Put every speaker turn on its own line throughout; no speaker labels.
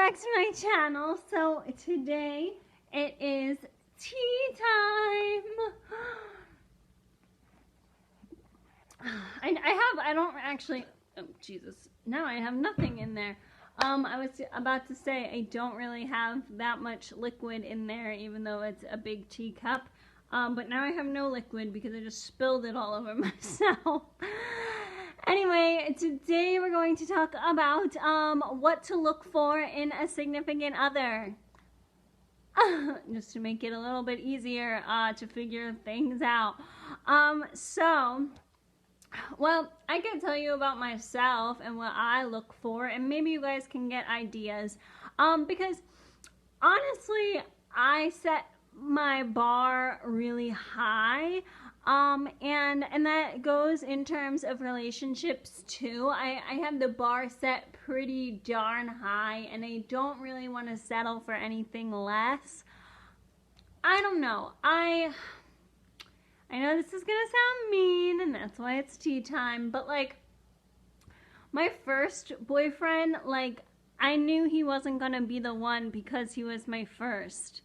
back to my channel. So today it is tea time. I don't actually, oh Jesus, no, I have nothing in there. I was about to say I don't really have that much liquid in there, even though it's a big teacup. But now I have no liquid because I just spilled it all over myself. Anyway, today we're going to talk about what to look for in a significant other. Just to make it a little bit easier to figure things out. Well, I can tell you about myself and what I look for, and maybe you guys can get ideas. Because honestly, I set my bar really high. And that goes in terms of relationships too. I have the bar set pretty darn high, and I don't really want to settle for anything less. I don't know. I know this is gonna sound mean, and that's why it's tea time, but like, my first boyfriend, like, I knew he wasn't gonna be the one because he was my first.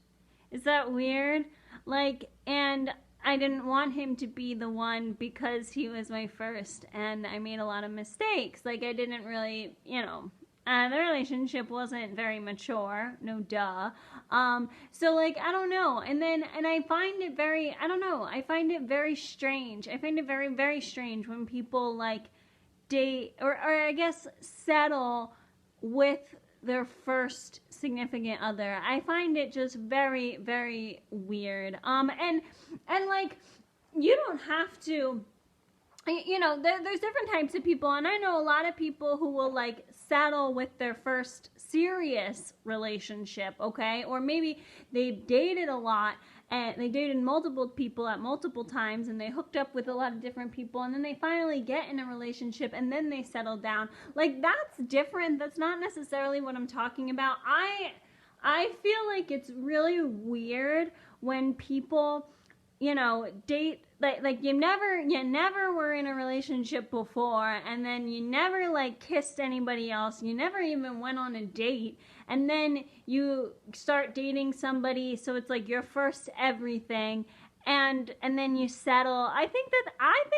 Is that weird? Like, and I didn't want him to be the one because he was my first, and I made a lot of mistakes. Like, I didn't really, the relationship wasn't very mature, no duh. So like, I don't know. And I find it very, I don't know, I find it very strange. I find it very, very strange when people like date, or I guess settle with their first significant other. I find it just very, very weird. And like, you don't have to, there's different types of people, and I know a lot of people who will like settle with their first serious relationship, okay? Or maybe they've dated a lot, and they dated multiple people at multiple times, and they hooked up with a lot of different people, and then they finally get in a relationship, and then they settle down. Like, that's different. That's not necessarily what I'm talking about. I feel like it's really weird when people, date, like you never were in a relationship before, and then you never like kissed anybody else, you never even went on a date, and then you start dating somebody, so it's like your first everything, and then you settle. I think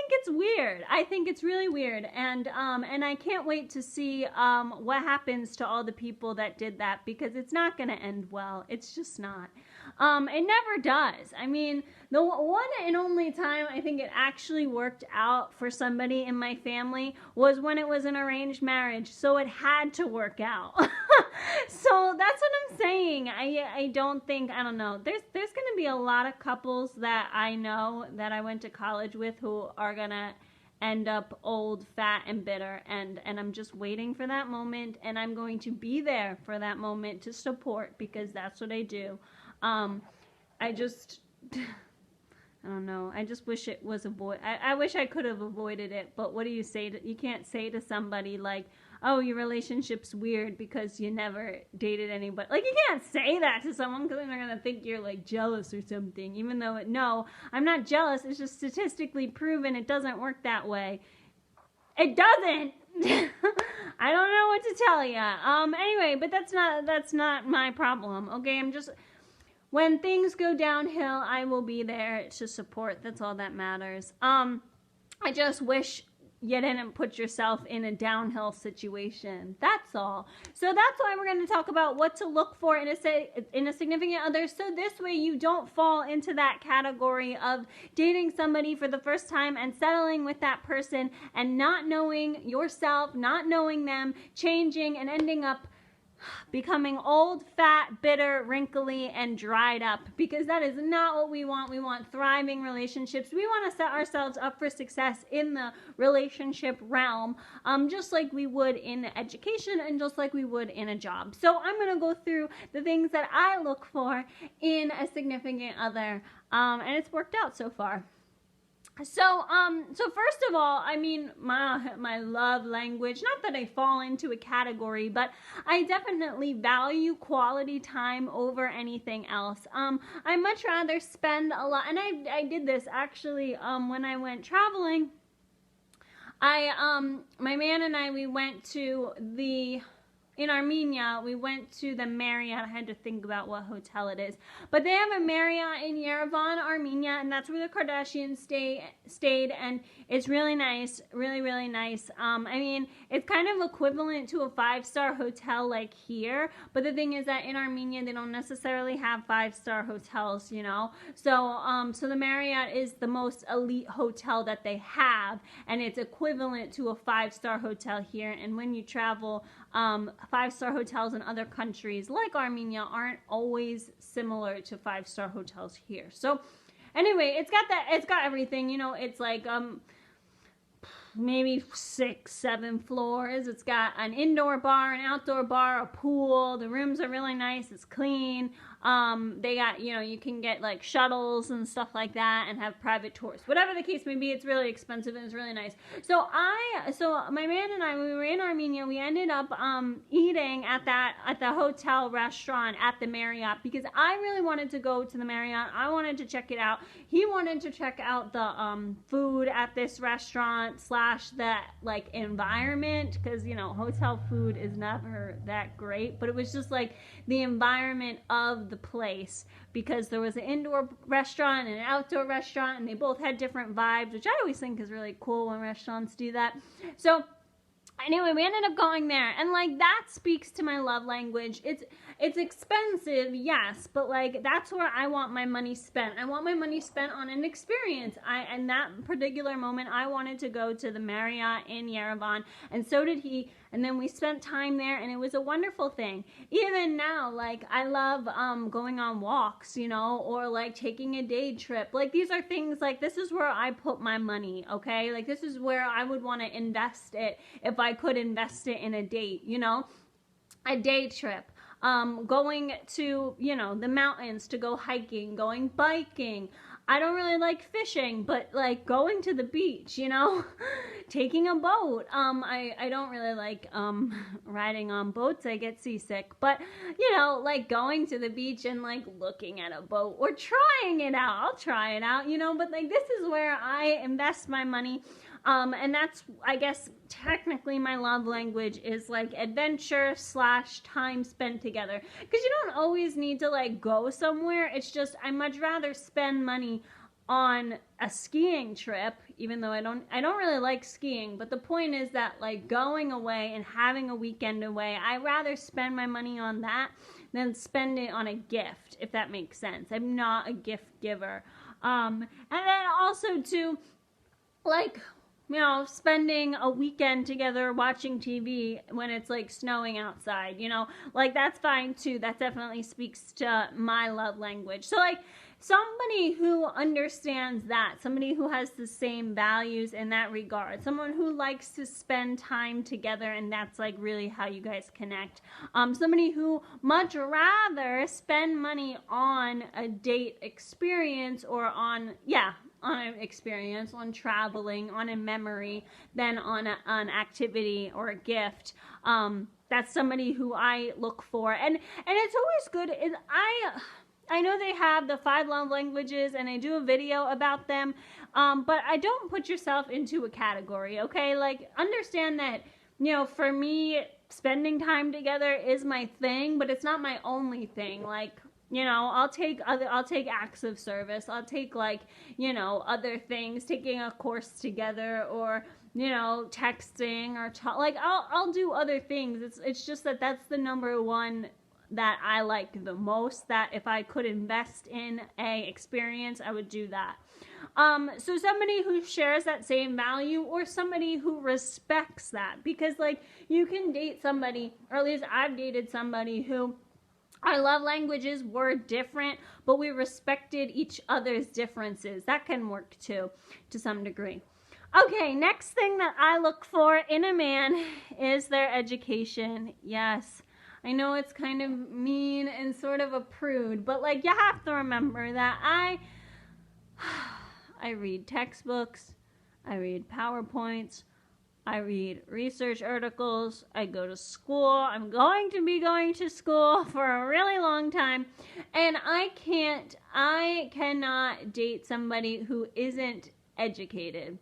it's weird. I think it's really weird, and I can't wait to see what happens to all the people that did that, because it's not going to end well. It's just not. It never does. I mean, the one and only time I think it actually worked out for somebody in my family was when it was an arranged marriage, so it had to work out. So that's what I'm saying. I don't know. There's going to be a lot of couples that I know that I went to college with who are going to end up old, fat, and bitter, and I'm just waiting for that moment, and I'm going to be there for that moment to support, because that's what I do. I don't know. I just wish it was I wish I could have avoided it, but what do you say you can't say to somebody like, oh, your relationship's weird because you never dated anybody. Like, you can't say that to someone, because then they're going to think you're like jealous or something, even though no, I'm not jealous. It's just statistically proven it doesn't work that way. It doesn't. I don't know what to tell you. Anyway, but that's not my problem. Okay, when things go downhill, I will be there to support. That's all that matters. I just wish you didn't put yourself in a downhill situation. That's all. So that's why we're going to talk about what to look for in a significant other, so this way you don't fall into that category of dating somebody for the first time and settling with that person and not knowing yourself, not knowing them, changing, and ending up becoming old, fat, bitter, wrinkly, and dried up, because that is not what we want. We want thriving relationships. We want to set ourselves up for success in the relationship realm, just like we would in education and just like we would in a job. So I'm going to go through the things that I look for in a significant other, and it's worked out so far. So first of all, I mean, my love language, not that I fall into a category, but I definitely value quality time over anything else. I much rather spend a lot, and I did this actually, when I went traveling. My man and I, we went to the in Armenia, we went to the Marriott. I had to think about what hotel it is. But they have a Marriott in Yerevan, Armenia, and that's where the Kardashians stayed, and it's really nice, really, really nice. I mean, it's kind of equivalent to a 5-star hotel like here, but the thing is that in Armenia, they don't necessarily have 5-star hotels, you know? So the Marriott is the most elite hotel that they have, and it's equivalent to a 5-star hotel here, and when you travel, 5-star hotels in other countries like Armenia aren't always similar to 5-star hotels here. So anyway, it's got everything, you know. It's like maybe 6-7 floors. It's got an indoor bar, an outdoor bar, a pool. The rooms are really nice. It's clean. They got, you know, you can get like shuttles and stuff like that and have private tours. Whatever the case may be, it's really expensive and it's really nice. So my man and I, when we were in Armenia, we ended up eating at the hotel restaurant at the Marriott because I really wanted to go to the Marriott. I wanted to check it out. He wanted to check out the food at this restaurant / the like environment, because you know hotel food is never that great, but it was just like the environment of the place, because there was an indoor restaurant and an outdoor restaurant, and they both had different vibes, which I always think is really cool when restaurants do that. So anyway, we ended up going there, and like that speaks to my love language. It's expensive, yes, but like that's where I want my money spent. I want my money spent on an experience. In that particular moment, I wanted to go to the Marriott in Yerevan, and so did he. And then we spent time there, and it was a wonderful thing. Even now, like I love going on walks, you know, or like taking a day trip. Like these are things like this is where I put my money, okay? Like this is where I would want to invest it if I could invest it in a date, you know, a day trip. Going to, you know, the mountains to go hiking, going biking. I don't really like fishing, but like going to the beach, you know, taking a boat. I don't really like riding on boats. I get seasick, but you know, like going to the beach and like looking at a boat or trying it out. I'll try it out, you know, but like this is where I invest my money. And that's, I guess, technically my love language is like adventure / time spent together. Because you don't always need to like go somewhere. It's just, I much rather spend money on a skiing trip, even though I don't really like skiing. But the point is that like going away and having a weekend away, I rather spend my money on that than spend it on a gift, if that makes sense. I'm not a gift giver. And then also too, like, you know, spending a weekend together watching TV when it's like snowing outside, you know, like that's fine too. That definitely speaks to my love language. So like somebody who understands that, somebody who has the same values in that regard, someone who likes to spend time together, and that's like really how you guys connect. Somebody who much rather spend money on a date experience or on an experience, on traveling, on a memory, than on an activity or a gift. That's somebody who I look for. And it's always good. I know they have the 5 love languages, and I do a video about them, but I don't put yourself into a category, okay? Like, understand that, you know, for me, spending time together is my thing, but it's not my only thing. Like, you know, I'll take acts of service. I'll take like, you know, other things, taking a course together, or, you know, texting, or like I'll do other things. It's just that that's the number one that I like the most, that if I could invest in a experience, I would do that. So somebody who shares that same value, or somebody who respects that, because like you can date somebody, or at least I've dated somebody who our love languages were different, but we respected each other's differences. That can work too, to some degree. Okay, next thing that I look for in a man is their education. Yes, I know it's kind of mean and sort of a prude, but like you have to remember that I read textbooks, I read PowerPoints, I read research articles, I go to school, I'm going to be going to school for a really long time, and I cannot date somebody who isn't educated.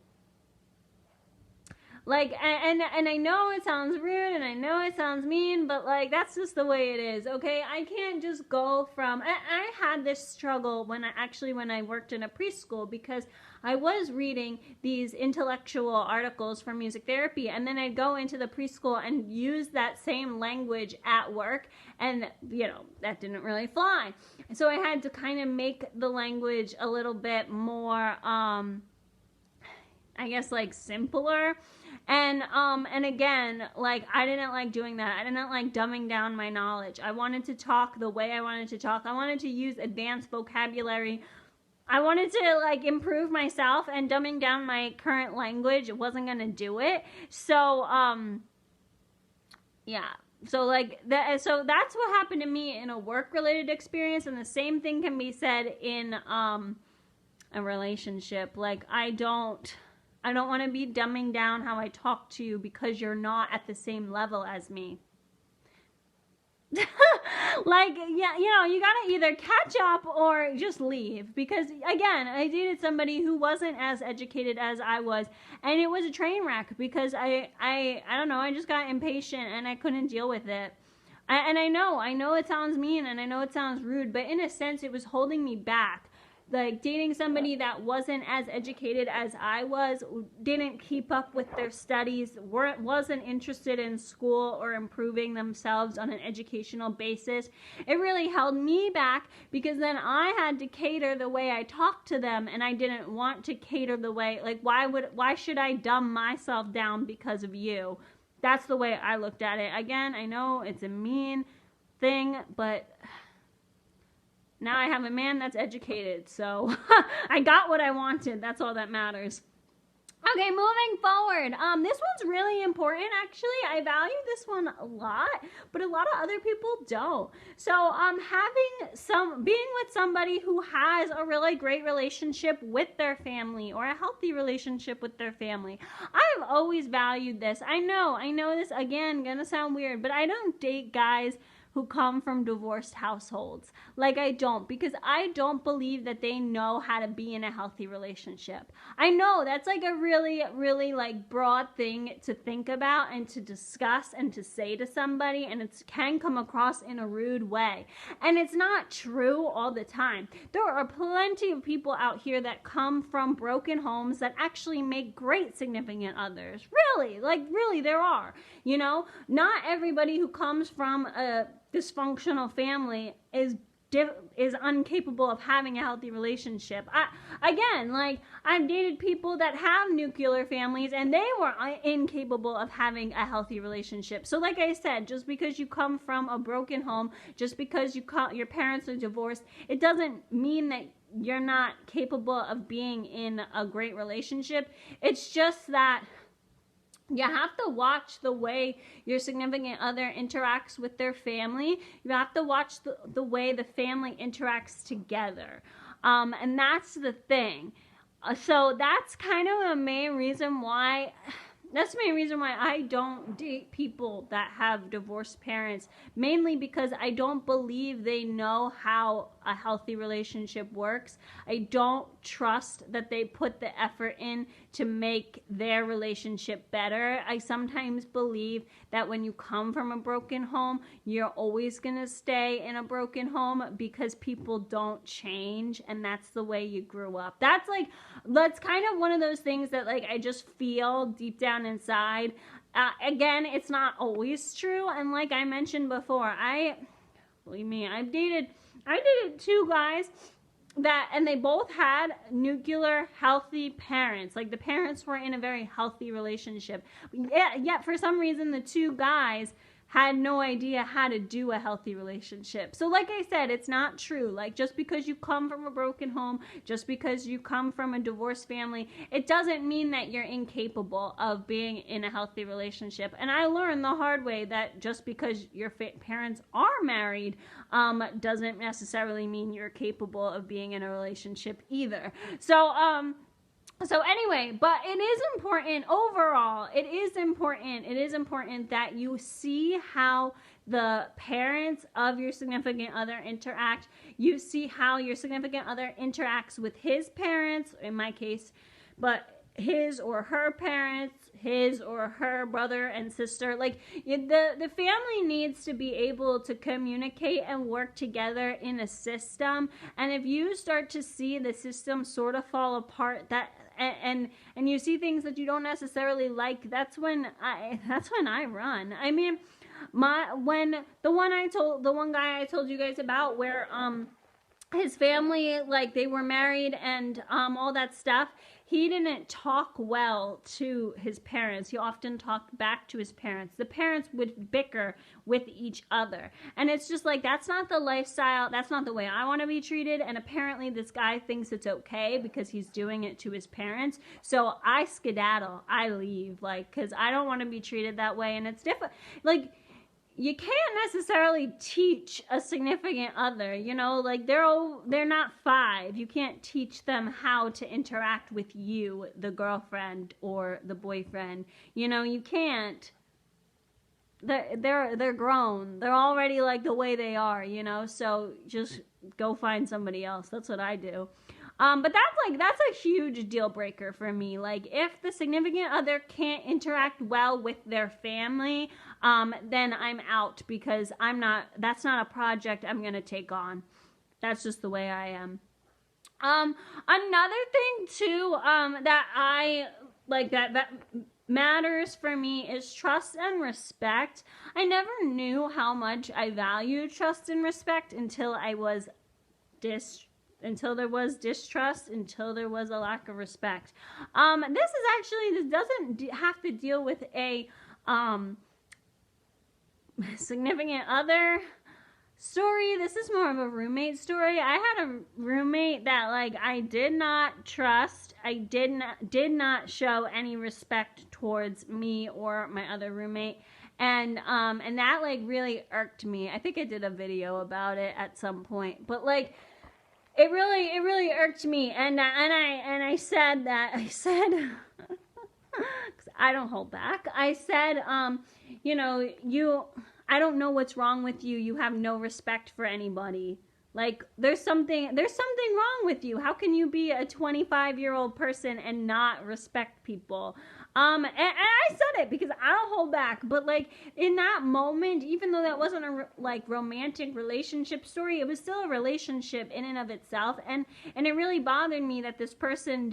Like, and I know it sounds rude and I know it sounds mean, but like that's just the way it is, okay? I can't just go from I had this struggle when I worked in a preschool, because I was reading these intellectual articles for music therapy, and then I'd go into the preschool and use that same language at work, and that didn't really fly. So I had to kind of make the language a little bit more I guess like simpler. And again, like I didn't like doing that. I didn't like dumbing down my knowledge. I wanted to talk the way I wanted to talk. I wanted to use advanced vocabulary. I wanted to like improve myself, and dumbing down my current language wasn't going to do it. So yeah. So like that, so that's what happened to me in a work related experience, and the same thing can be said in a relationship. Like I don't want to be dumbing down how I talk to you because you're not at the same level as me. Like, yeah, you gotta either catch up or just leave. Because, again, I dated somebody who wasn't as educated as I was, and it was a train wreck because I don't know, I just got impatient and I couldn't deal with it. And I know it sounds mean and I know it sounds rude, but in a sense, it was holding me back. Like dating somebody that wasn't as educated as I was, didn't keep up with their studies, wasn't interested in school or improving themselves on an educational basis. It really held me back, because then I had to cater the way I talked to them, and I didn't want to cater the way, like why should I dumb myself down because of you? That's the way I looked at it. Again, I know it's a mean thing, but now I have a man that's educated, so I got what I wanted. That's all that matters. Okay, moving forward. This one's really important, actually. I value this one a lot, but a lot of other people don't. So, being with somebody who has a really great relationship with their family, or a healthy relationship with their family. I've always valued this. I know this, again, gonna sound weird, but I don't date guys who come from divorced households. Like, I don't, because I don't believe that they know how to be in a healthy relationship. I know that's like a really, really like broad thing to think about and to discuss and to say to somebody, and it can come across in a rude way. And it's not true all the time. There are plenty of people out here that come from broken homes that actually make great significant others. Really, there are. Not everybody who comes from a dysfunctional family is incapable of having a healthy relationship. I've dated people that have nuclear families, and they were incapable of having a healthy relationship. So like I said, just because you come from a broken home, just because your parents are divorced, it doesn't mean that you're not capable of being in a great relationship. It's just that you have to watch the way your significant other interacts with their family. You have to watch the way the family interacts together. And that's the thing. So that's kind of a main reason why I don't date people that have divorced parents, mainly because I don't believe they know how a healthy relationship works. I don't trust that they put the effort in to make their relationship better. I sometimes believe that when you come from a broken home, you're always going to stay in a broken home because people don't change, and that's the way you grew up. That's kind of one of those things that like I just feel deep down inside. Again, it's not always true, and like I mentioned before, believe me, I dated 2 guys and they both had nuclear healthy parents. Like the parents were in a very healthy relationship. Yet for some reason the 2 guys had no idea how to do a healthy relationship. So like I said, it's not true. Like just because you come from a broken home, just because you come from a divorced family, it doesn't mean that you're incapable of being in a healthy relationship. And I learned the hard way that just because your parents are married doesn't necessarily mean you're capable of being in a relationship either. So anyway, but it is important overall. It is important that you see how the parents of your significant other interact. You see how your significant other interacts with his parents, in my case, but his or her parents, his or her brother and sister. Like, the family needs to be able to communicate and work together in a system. And if you start to see the system sort of fall apart, and you see things that you don't necessarily like, that's when I run. I mean, when the one guy I told you guys about, where his family, like, they were married and all that stuff, he didn't talk well to his parents. He often talked back to his parents. The parents would bicker with each other. And it's just like, that's not the lifestyle. That's not the way I want to be treated. And apparently this guy thinks it's okay because he's doing it to his parents. So I skedaddle. I leave, like, because I don't want to be treated that way. And it's different. Like, you can't necessarily teach a significant other, you know, like, they're not 5. You can't teach them how to interact with you, the girlfriend or the boyfriend. You know, you can't. They're grown. They're already like the way they are, you know. So just go find somebody else. That's what I do. But that's a huge deal breaker for me. Like, if the significant other can't interact well with their family, then I'm out, because that's not a project I'm going to take on. That's just the way I am. Another thing too, that I like, that matters for me, is trust and respect. I never knew how much I valued trust and respect until there was distrust, until there was a lack of respect. This doesn't have to deal with a significant other story. This is more of a roommate story. I had a roommate that, like, I did not trust. I did not show any respect towards me or my other roommate. And that, like, really irked me. I think I did a video about it at some point. But, like, it really irked me, and I said, cause I don't hold back. I said, you know, I don't know what's wrong with you. You have no respect for anybody. Like, there's something wrong with you. How can you be a 25-year-old person and not respect people? And I said it because I don't hold back. But, like, in that moment, even though that wasn't a romantic relationship story, it was still a relationship in and of itself. And it really bothered me that this person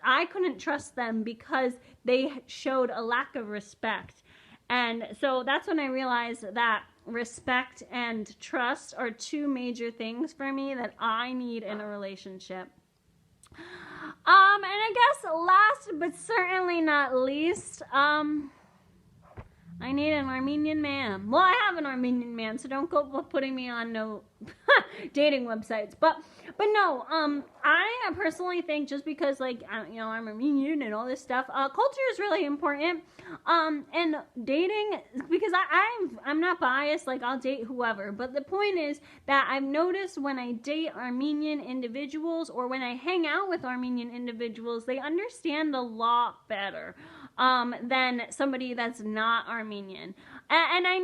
I couldn't trust them because they showed a lack of respect. And so that's when I realized that respect and trust are 2 major things for me that I need in a relationship. And I guess last but certainly not least, I need an Armenian man. Well, I have an Armenian man, so don't go putting me on no dating websites. But no, I personally think, just because, like, you know, I'm Armenian and all this stuff, culture is really important. And dating, because I'm not biased, like, I'll date whoever. But the point is that I've noticed when I date Armenian individuals, or when I hang out with Armenian individuals, they understand the law better than somebody that's not Armenian. And I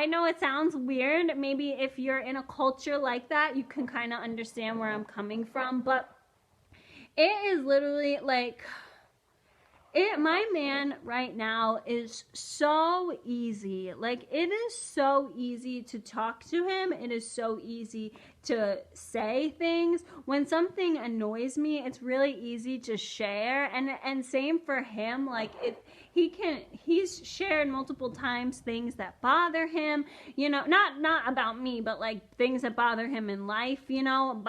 know it sounds weird. Maybe if you're in a culture like that, you can kind of understand where I'm coming from. But it is literally like, my man right now is so easy. Like, it is so easy to talk to him. It is so easy to say things. When something annoys me, it's really easy to share. And same for him. Like, he's shared multiple times things that bother him, you know, not about me, but like things that bother him in life, you know,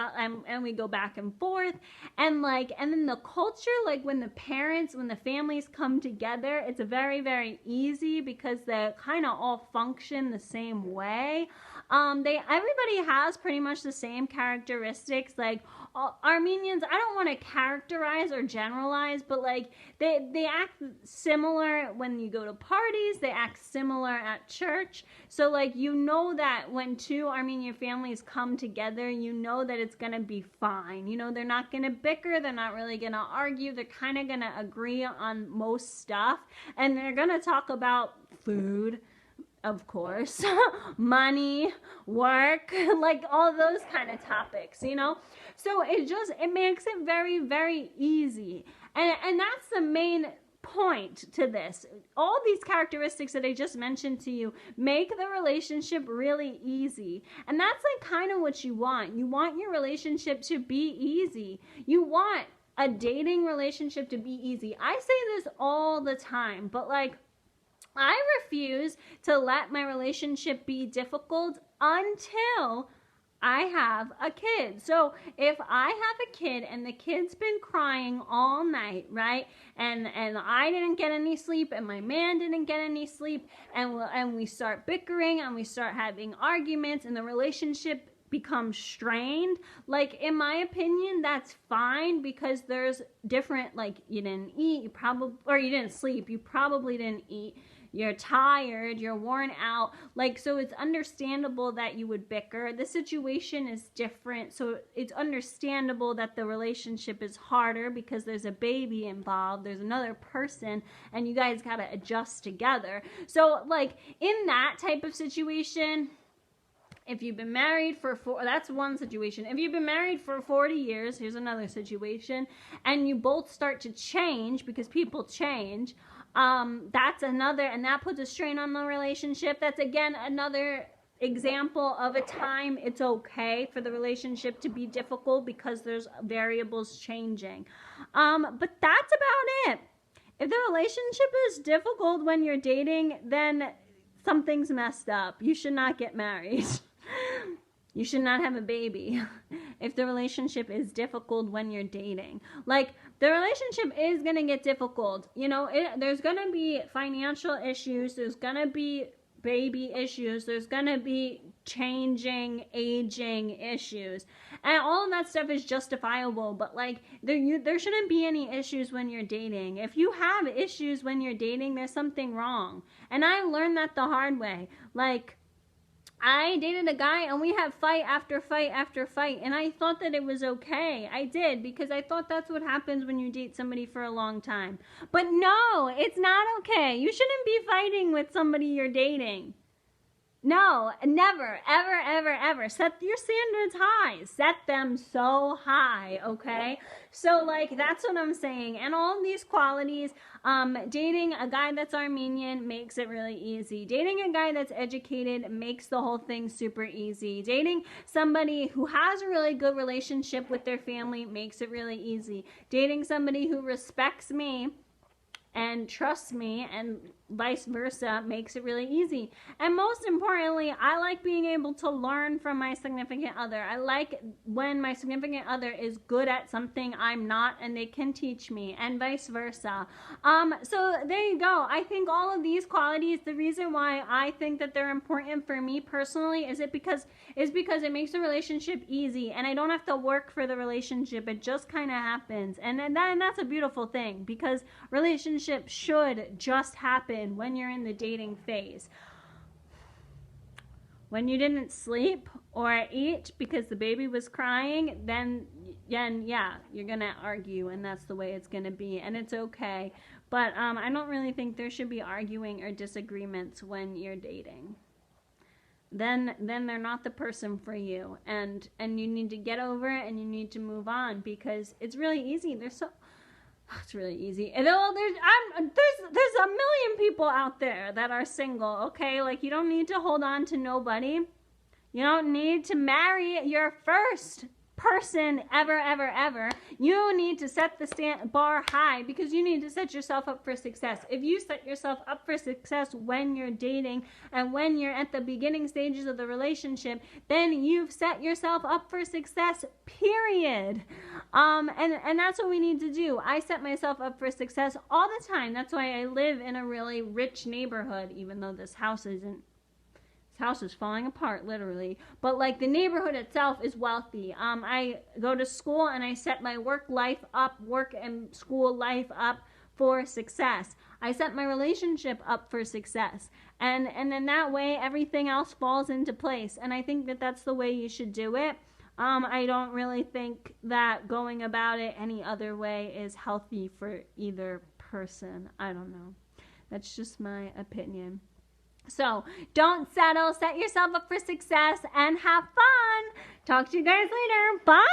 and we go back and forth. And then the culture, like, when the families come together, it's very, very easy because they kind of all function the same way. Everybody has pretty much the same characteristics. Like, Armenians, I don't want to characterize or generalize, but like, they act similar when you go to parties. They act similar at church. So, like, you know that when 2 Armenian families come together, you know that it's gonna be fine. You know, they're not gonna bicker. They're not really gonna argue. They're kind of gonna agree on most stuff, and they're gonna talk about food, of course, money, work, like all those kind of topics, you know? So it makes it very, very easy. And that's the main point to this. All these characteristics that I just mentioned to you make the relationship really easy. And that's like kind of what you want. You want your relationship to be easy. You want a dating relationship to be easy. I say this all the time, but like, I refuse to let my relationship be difficult until I have a kid. So if I have a kid and the kid's been crying all night, right? And I didn't get any sleep and my man didn't get any sleep, and we start bickering and we start having arguments and the relationship becomes strained, like, in my opinion, that's fine, because there's different, like, you didn't eat, you didn't sleep, you probably didn't eat, you're tired, you're worn out, like, so it's understandable that you would bicker. The situation is different, so it's understandable that the relationship is harder because there's a baby involved, there's another person, and you guys gotta adjust together. So, like, in that type of situation, if you've been married for that's one situation. If you've been married for 40 years, here's another situation, and you both start to change because people change, that's another, and that puts a strain on the relationship. That's, again, another example of a time it's okay for the relationship to be difficult because there's variables changing. But that's about it. If the relationship is difficult when you're dating, then something's messed up. You should not get married. You should not have a baby if the relationship is difficult when you're dating. Like, the relationship is going to get difficult. You know, there's going to be financial issues. There's going to be baby issues. There's going to be changing, aging issues. And all of that stuff is justifiable. But, like, there shouldn't be any issues when you're dating. If you have issues when you're dating, there's something wrong. And I learned that the hard way. Like, I dated a guy and we had fight after fight after fight, and I thought that it was okay. I did, because I thought that's what happens when you date somebody for a long time. But no, it's not okay. You shouldn't be fighting with somebody you're dating. No, never, ever, ever, ever. Set your standards high. Set them so high, okay? So, like, that's what I'm saying. And all these qualities, dating a guy that's Armenian makes it really easy. Dating a guy that's educated makes the whole thing super easy. Dating somebody who has a really good relationship with their family makes it really easy. Dating somebody who respects me and trusts me and vice versa makes it really easy. And most importantly, I like being able to learn from my significant other. I like when my significant other is good at something I'm not, and they can teach me, and vice versa. So there you go. I think all of these qualities, the reason why I think that they're important for me personally is because it makes the relationship easy, and I don't have to work for the relationship. It just kind of happens. And that's a beautiful thing, because relationships should just happen when you're in the dating phase. When you didn't sleep or eat because the baby was crying, then yeah, you're gonna argue, and that's the way it's gonna be, and it's okay. But I don't really think there should be arguing or disagreements when you're dating. Then they're not the person for you, and you need to get over it, and you need to move on, because it's really easy. It's really easy. And there's a million people out there that are single, okay? Like, you don't need to hold on to nobody. You don't need to marry your first person ever. You need to set the bar high, because you need to set yourself up for success. If you set yourself up for success when you're dating and when you're at the beginning stages of the relationship, then you've set yourself up for success, period. And that's what we need to do. I set myself up for success all the time. That's why I live in a really rich neighborhood, even though this house isn't. House is falling apart, literally, but like, the neighborhood itself is wealthy. I go to school and I set my work and school life up for success. I set my relationship up for success, and in that way everything else falls into place. And I think that that's the way you should do it. I don't really think that going about it any other way is healthy for either person. I don't know. That's just my opinion. So don't settle. Set yourself up for success and have fun. Talk to you guys later. Bye.